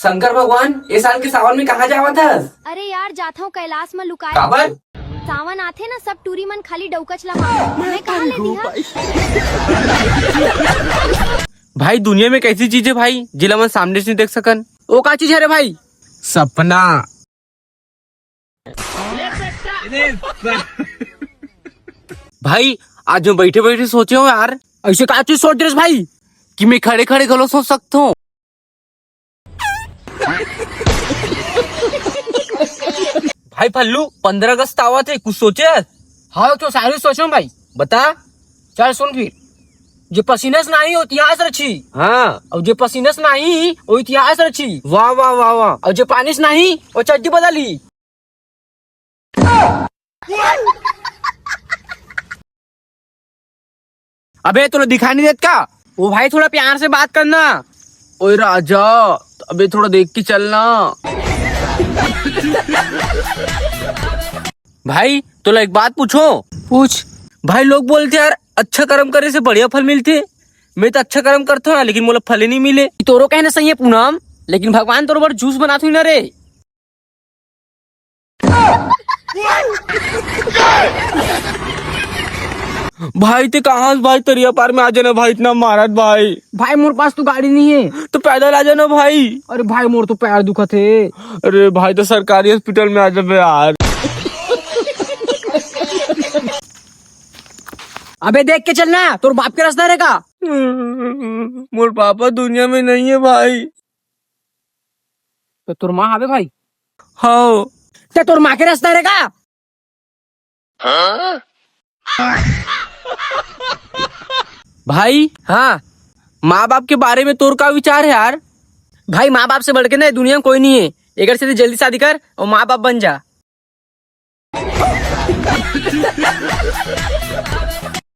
शंकर भगवान इस साल के सावन में कहाँ जावा था? अरे यार जाता हूँ कैलाश में लुकाए। काबर? सावन आथे ना सब टूरी मन खाली डौकचला मैं कहाँ ले दिया। भाई दुनिया में कैसी चीज है भाई जिला मन सामने से नहीं देख सकन? वो का चीज है रे भाई? सपना। भाई आज मैं बैठे बैठे सोचे हो यार, ऐसे का चीज सोच रहे भाई? कि मैं खड़े खड़े गलो सोच सकता हूँ। भाई फल्लू 15 अगस्त आवा थे, कुछ सोचे? हाँ क्यों सारी सोचो भाई। बता। चल सुन फिर, जो पसीनस नहीं वो इतिहास रची, हाँ। और जो पसीनस नहीं वो इतिहास रची, वाह वाह वाह वाह। और जो पानी से नहीं वो चड्डी बदली। अबे तुला दिखाई नहीं देता का? वो भाई थोड़ा प्यार से बात करना। ओए राजा, अबे थोड़ा देख के चलना। भाई तुला एक बात पूछो। पूछ। भाई लोग बोलते यार अच्छा कर्म करे से बढ़िया फल मिलते। मैं तो अच्छा कर्म करता हूँ ना, लेकिन मोला फल ही नहीं मिले। तोरो कहना सही है पूनम, लेकिन भगवान तोरो बार जूस बनाते हुई ना रे। भाई ते कहाँ भाई तरिया पार में आ जाना भाई, इतना मारत भाई। भाई मोर पास तो गाड़ी नहीं है तो पैदल आ जाना भाई। अरे भाई मोर तो पैर दुखत है। अरे भाई तो सरकारी हॉस्पिटल में आ जाबे यार। अबे देख के चलना, तोर बाप के रास्ता रहेगा। मोर पापा दुनिया में नहीं है भाई। तो तोर माँ आवे भाई। हाँ। तो तोर माँ के रास्ता रहेगा। भाई हाँ माँ बाप के बारे में तोर का विचार है यार? भाई माँ बाप से बढ़ के ना दुनिया में कोई नहीं है। एक से जल्दी शादी कर और माँ बाप बन जा।